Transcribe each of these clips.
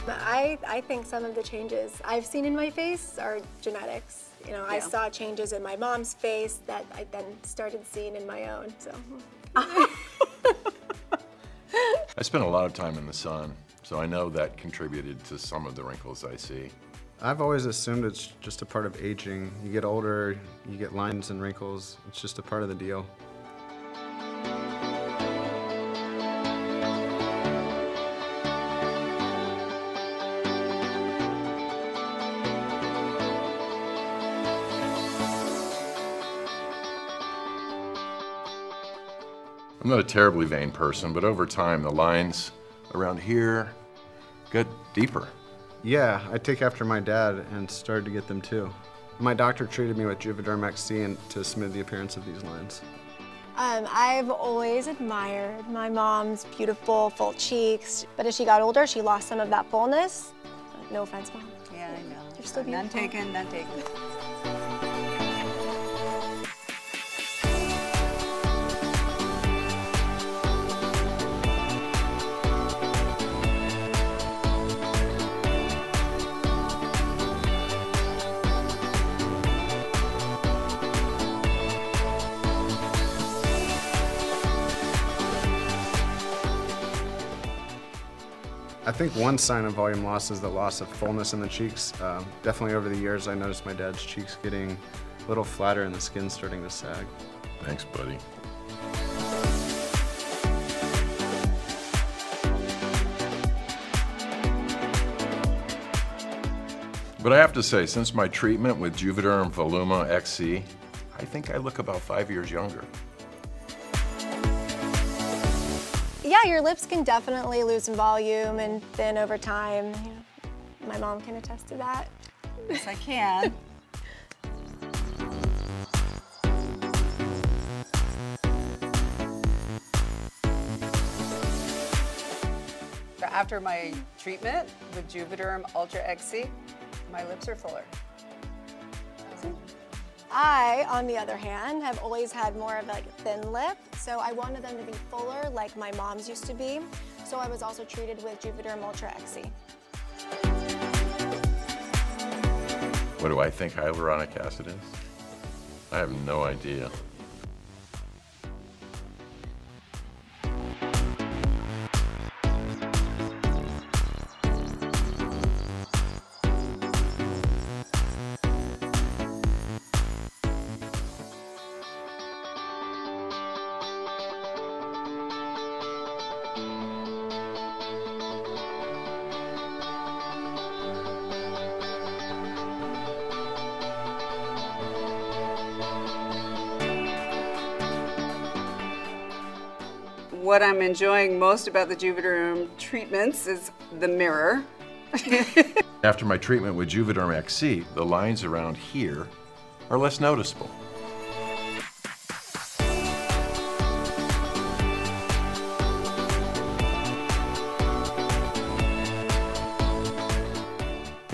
I think some of the changes I've seen in my face are genetics. You know, I saw changes in my mom's face that I then started seeing in my own, so. I spent a lot of time in the sun, so I know that contributed to some of the wrinkles I see. I've always assumed it's just a part of aging. You get older, you get lines and wrinkles. It's just a part of the deal. I'm not a terribly vain person, but over time, the lines around here got deeper. Yeah, I take after my dad and started to get them too. My doctor treated me with Juvederm XC to smooth the appearance of these lines. I've always admired my mom's beautiful, full cheeks, but as she got older, she lost some of that fullness. No offense, Mom. Yeah, I know. You're still beautiful. None taken, none taken. I think one sign of volume loss is the loss of fullness in the cheeks. Definitely over the years, I noticed my dad's cheeks getting a little flatter and the skin starting to sag. Thanks, buddy. But I have to say, since my treatment with Juvederm Voluma XC, I think I look about 5 years younger. Yeah, your lips can definitely lose some volume and thin over time. You know, my mom can attest to that. Yes, I can. After my treatment with Juvederm Ultra XC, my lips are fuller. I, on the other hand, have always had more of like a thin lip, so I wanted them to be fuller like my mom's used to be. So I was also treated with Juvederm Ultra XC. What do I think hyaluronic acid is? I have no idea. What I'm enjoying most about the Juvederm treatments is the mirror. After my treatment with Juvederm XC, the lines around here are less noticeable.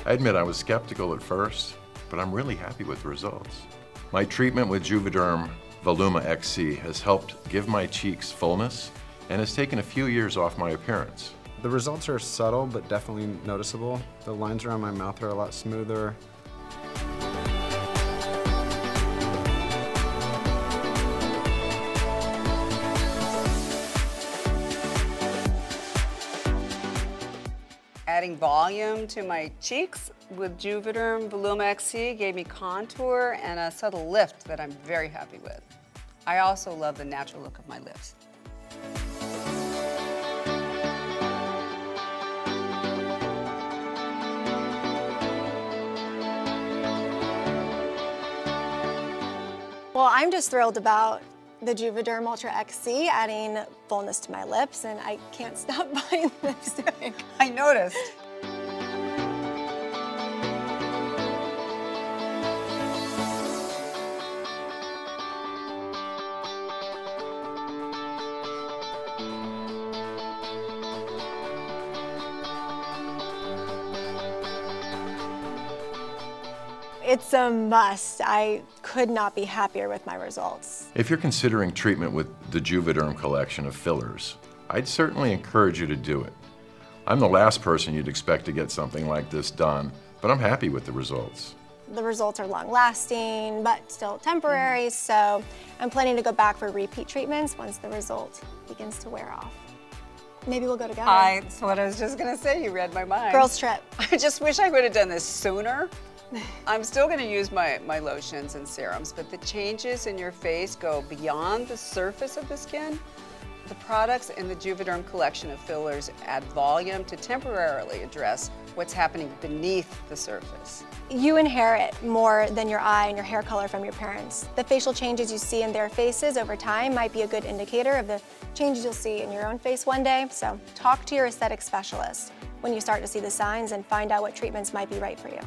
I admit I was skeptical at first, but I'm really happy with the results. My treatment with Juvederm Voluma XC has helped give my cheeks fullness and has taken a few years off my appearance. The results are subtle, but definitely noticeable. The lines around my mouth are a lot smoother. Adding volume to my cheeks with Juvederm Voluma XC gave me contour and a subtle lift that I'm very happy with. I also love the natural look of my lips. Well, I'm just thrilled about the Juvederm Ultra XC adding fullness to my lips, and I can't stop buying lipstick. I noticed. It's a must. I could not be happier with my results. If you're considering treatment with the Juvederm collection of fillers, I'd certainly encourage you to do it. I'm the last person you'd expect to get something like this done, but I'm happy with the results. The results are long-lasting, but still temporary, so I'm planning to go back for repeat treatments once the result begins to wear off. Maybe we'll go together. That's what I was just gonna say, you read my mind. Girls trip. I just wish I would have done this sooner. I'm still gonna use my lotions and serums, but the changes in your face go beyond the surface of the skin. The products in the Juvederm collection of fillers add volume to temporarily address what's happening beneath the surface. You inherit more than your eye and your hair color from your parents. The facial changes you see in their faces over time might be a good indicator of the changes you'll see in your own face one day. So talk to your aesthetic specialist when you start to see the signs and find out what treatments might be right for you.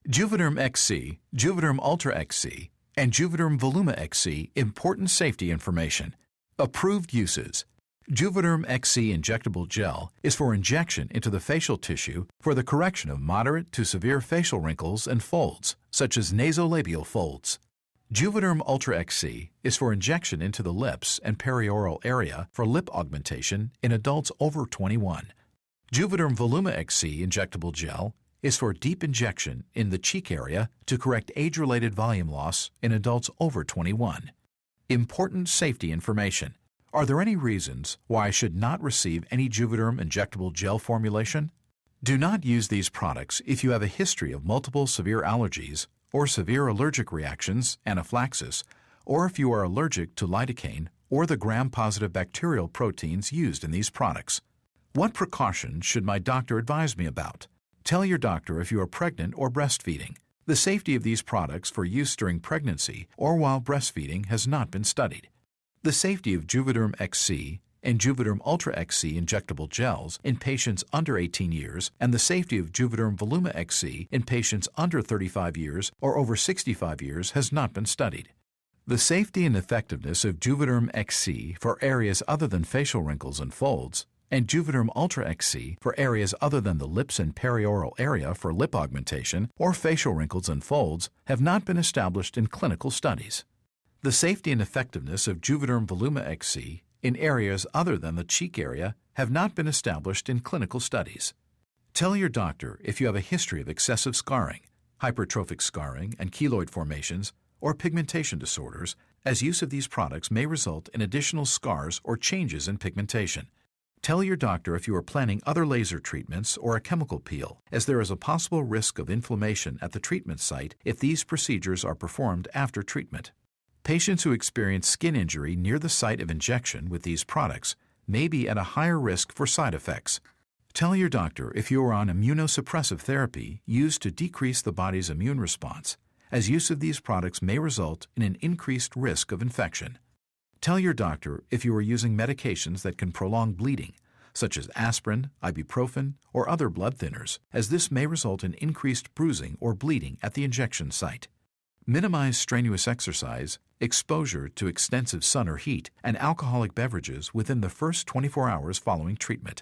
Juvederm XC, Juvederm Ultra XC, and Juvederm Voluma XC important safety information. Approved uses. Juvederm XC injectable gel is for injection into the facial tissue for the correction of moderate to severe facial wrinkles and folds, such as nasolabial folds. Juvederm Ultra XC is for injection into the lips and perioral area for lip augmentation in adults over 21. Juvederm Voluma XC injectable gel is for deep injection in the cheek area to correct age-related volume loss in adults over 21. Important safety information. Are there any reasons why I should not receive any Juvederm injectable gel formulation? Do not use these products if you have a history of multiple severe allergies or severe allergic reactions, anaphylaxis, or if you are allergic to lidocaine or the gram-positive bacterial proteins used in these products. What precautions should my doctor advise me about? Tell your doctor if you are pregnant or breastfeeding. The safety of these products for use during pregnancy or while breastfeeding has not been studied. The safety of Juvederm XC and Juvederm Ultra XC injectable gels in patients under 18 years and the safety of Juvederm Voluma XC in patients under 35 years or over 65 years has not been studied. The safety and effectiveness of Juvederm XC for areas other than facial wrinkles and folds and Juvederm Ultra XC for areas other than the lips and perioral area for lip augmentation or facial wrinkles and folds have not been established in clinical studies. The safety and effectiveness of Juvederm Voluma XC in areas other than the cheek area have not been established in clinical studies. Tell your doctor if you have a history of excessive scarring, hypertrophic scarring and keloid formations, or pigmentation disorders, as use of these products may result in additional scars or changes in pigmentation. Tell your doctor if you are planning other laser treatments or a chemical peel, as there is a possible risk of inflammation at the treatment site if these procedures are performed after treatment. Patients who experience skin injury near the site of injection with these products may be at a higher risk for side effects. Tell your doctor if you are on immunosuppressive therapy used to decrease the body's immune response, as use of these products may result in an increased risk of infection. Tell your doctor if you are using medications that can prolong bleeding, such as aspirin, ibuprofen, or other blood thinners, as this may result in increased bruising or bleeding at the injection site. Minimize strenuous exercise, exposure to extensive sun or heat, and alcoholic beverages within the first 24 hours following treatment.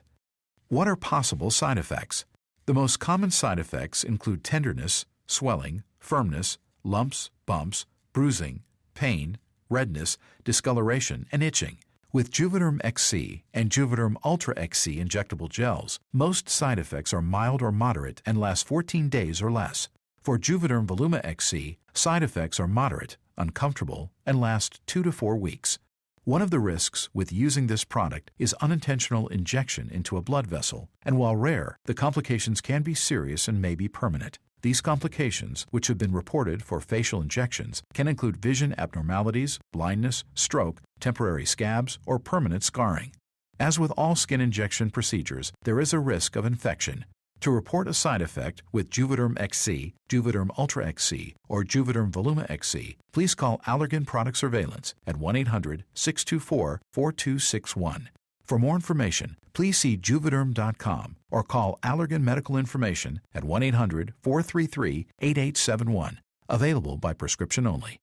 What are possible side effects? The most common side effects include tenderness, swelling, firmness, lumps, bumps, bruising, pain, redness, discoloration, and itching. With Juvederm XC and Juvederm Ultra XC injectable gels, most side effects are mild or moderate and last 14 days or less. For Juvederm Voluma XC, side effects are moderate, uncomfortable, and last 2 to 4 weeks. One of the risks with using this product is unintentional injection into a blood vessel, and while rare, the complications can be serious and may be permanent. These complications, which have been reported for facial injections, can include vision abnormalities, blindness, stroke, temporary scabs, or permanent scarring. As with all skin injection procedures, there is a risk of infection. To report a side effect with Juvederm XC, Juvederm Ultra XC, or Juvederm Voluma XC, please call Allergan Product Surveillance at 1-800-624-4261. For more information, please see Juvederm.com or call Allergan Medical Information at 1-800-433-8871. Available by prescription only.